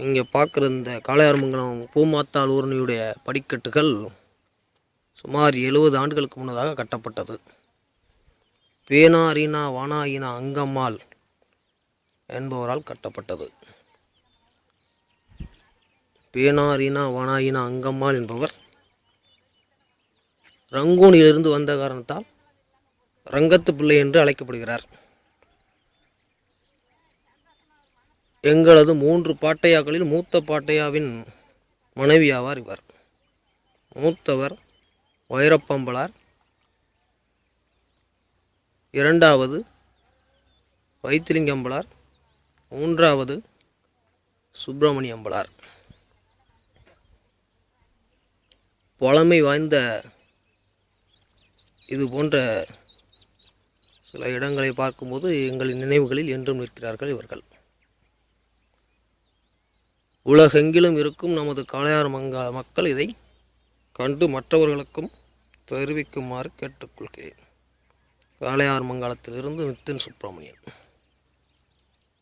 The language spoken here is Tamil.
இங்கே பார்க்குற இந்த காளையார்மங்கலம் பூமாத்தாள் ஊரணியுடைய படிக்கட்டுகள் சுமார் 70 ஆண்டுகளுக்கு முன்னதாக கட்டப்பட்டது. பேனாரீனா வானாயினா அங்கம்மாள் என்பவரால் கட்டப்பட்டது. பேனாரீனா வானாயினா அங்கம்மாள் என்பவர் ரங்கூனிலிருந்து வந்த காரணத்தால் ரங்கத்து பிள்ளை என்று அழைக்கப்படுகிறார். எங்களது 3 பாட்டையாக்களில் மூத்த பாட்டையாவின் மனைவி ஆவார் இவர். மூத்தவர் வைரப்பம்பலார், இரண்டாவது வைத்திலிங்கம்பலார், மூன்றாவது சுப்பிரமணியம்பலார். பழமை வாய்ந்த இது போன்ற சில இடங்களை பார்க்கும்போது எங்களின் நினைவுகளில் என்றும் நிற்கிறார்கள் இவர்கள். உலகெங்கிலும் இருக்கும் நமது காளையார்மங்கல மக்கள் இதை கண்டு மற்றவர்களுக்கும் தெரிவிக்குமாறு கேட்டுக்கொள்கிறேன். காளையார்மங்கலத்திலிருந்து நித்தின் சுப்பிரமணியன்.